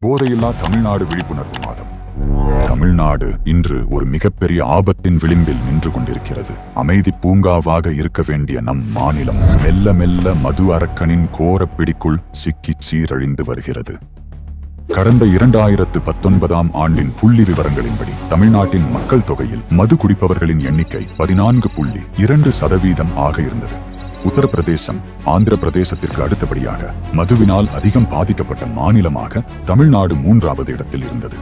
போதையில்லா தமிழ்நாடு விழிப்புணர்வு மாதம். தமிழ்நாடு இன்று ஒரு மிகப்பெரிய ஆபத்தின் விளிம்பில் நின்று கொண்டிருக்கிறது. அமைதி பூங்காவாக இருக்க வேண்டிய நம் மாநிலம் மெல்ல மெல்ல மது அரக்கனின் கோரப்பிடிக்குள் சிக்கி சீரழிந்து வருகிறது. கடந்த 2019ஆம் ஆண்டின் புள்ளி விவரங்களின்படி தமிழ்நாட்டின் மக்கள் தொகையில் மது குடிப்பவர்களின் எண்ணிக்கை 14.2% ஆக இருந்தது. உத்தரப்பிரதேசம் ஆந்திர பிரதேசத்திற்கு அடுத்தபடியாக மதுவினால் அதிகம் பாதிக்கப்பட்ட மாநிலமாக தமிழ்நாடு 3வது இடத்தில் இருந்தது.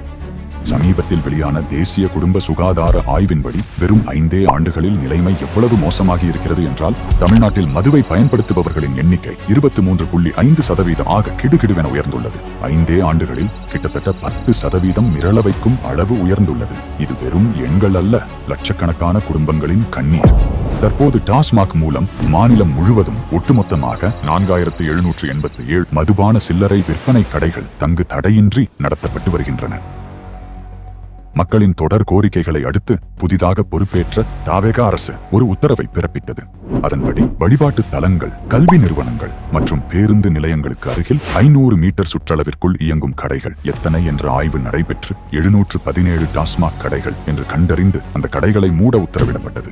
சமீபத்தில் வெளியான தேசிய குடும்ப சுகாதார ஆய்வின்படி வெறும் 5 ஆண்டுகளில் நிலைமை எவ்வளவு மோசமாகி இருக்கிறது என்றால், தமிழ்நாட்டில் மதுவை பயன்படுத்துபவர்களின் எண்ணிக்கை 23.5% ஆக கிடுகிடுவென உயர்ந்துள்ளது. 5 ஆண்டுகளில் கிட்டத்தட்ட 10% மிரள வைக்கும் அளவு உயர்ந்துள்ளது. இது வெறும் எண்கள் அல்ல, லட்சக்கணக்கான குடும்பங்களின் கண்ணீர். தற்போது டாஸ்மாக் மூலம் மாநிலம் முழுவதும் ஒட்டுமொத்தமாக 4787 மதுபான சில்லறை விற்பனை கடைகள் தங்கு தடையின்றி நடத்தப்பட்டு வருகின்றன. மக்களின் தொடர் கோரிக்கைகளை அடுத்து புதிதாக பொறுப்பேற்ற தாவேக அரசு ஒரு உத்தரவை பிறப்பித்தது. அதன்படி வழிபாட்டு தலங்கள், கல்வி நிறுவனங்கள் மற்றும் பேருந்து நிலையங்களுக்கு அருகில் 500 மீட்டர் சுற்றளவிற்குள் இயங்கும் கடைகள் எத்தனை என்ற ஆய்வு நடைபெற்று 717 டாஸ்மாக் கடைகள் என்று கண்டறிந்து அந்த கடைகளை மூட உத்தரவிடப்பட்டது.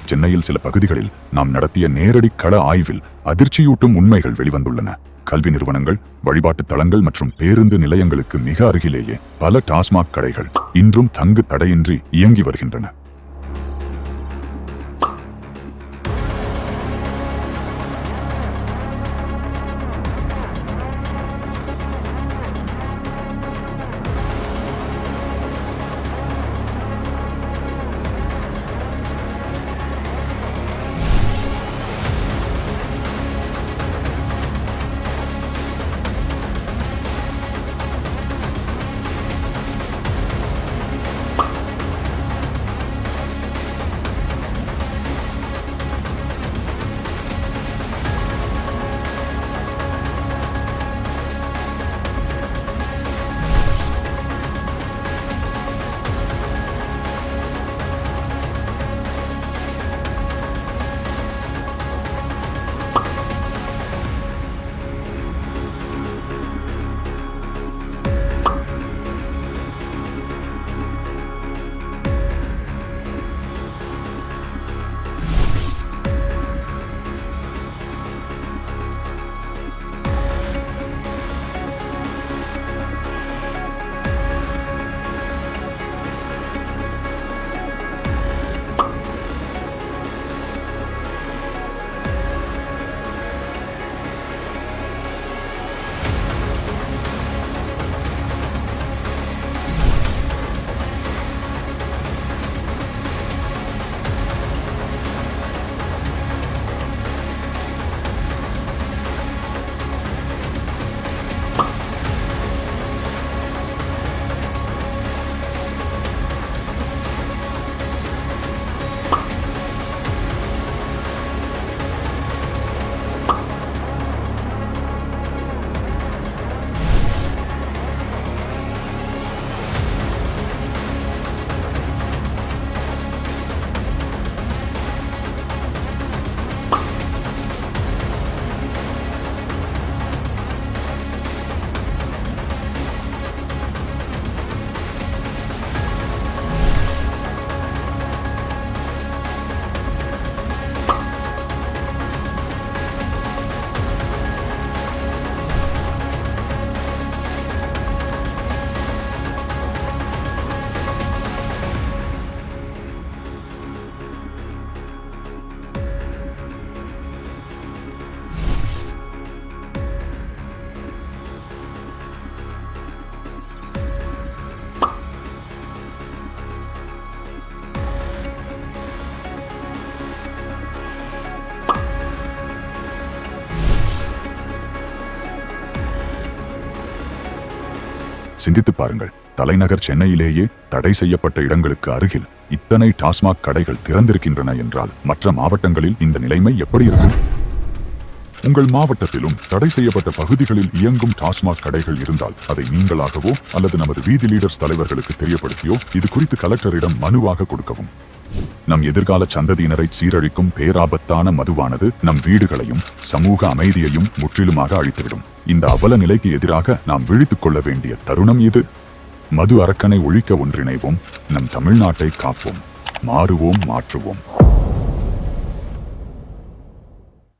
சென்னையில் சில பகுதிகளில் நாம் நடத்திய நேரடி கள ஆய்வில் அதிர்ச்சியூட்டும் உண்மைகள் வெளிவந்துள்ளன. கல்வி நிறுவனங்கள், வழிபாட்டு தலங்கள் மற்றும் பேருந்து நிலையங்களுக்கு மிக அருகிலேயே பல டாஸ்மாக் கடைகள் இன்றும் தங்கு தடையின்றி இயங்கி வருகின்றன. சிந்தித்து பாருங்கள், தலைநகர் சென்னையிலேயே தடை செய்யப்பட்ட இடங்களுக்கு அருகில் இத்தனை டாஸ்மாக் கடைகள் திறந்திருக்கின்றன என்றால் மற்ற மாவட்டங்களில் இந்த நிலைமை எப்படி இருக்கும்? உங்கள் மாவட்டத்திலும் தடை செய்யப்பட்ட பகுதிகளில் இயங்கும் டாஸ்மாக் கடைகள் இருந்தால் அதை நீங்களாகவோ அல்லது நமது வீதி லீடர்ஸ் தலைவர்களுக்கு தெரியப்படுத்தியோ இது குறித்து கலெக்டரிடம் மனுவாக கொடுக்கவும். நம் எதிர்கால சந்ததியினரை சீரழிக்கும் பேராபத்தான மதுவானது நம் வீடுகளையும் சமூக அமைதியையும் முற்றிலுமாக அழித்துவிடும். இந்த அவல நிலைக்கு எதிராக நாம் விழித்துக் கொள்ள வேண்டிய தருணம் இது. மது அரக்கனை ஒழிக்க ஒன்றிணைவோம். நம் தமிழ்நாட்டை காப்போம். மாறுவோம், மாற்றுவோம்.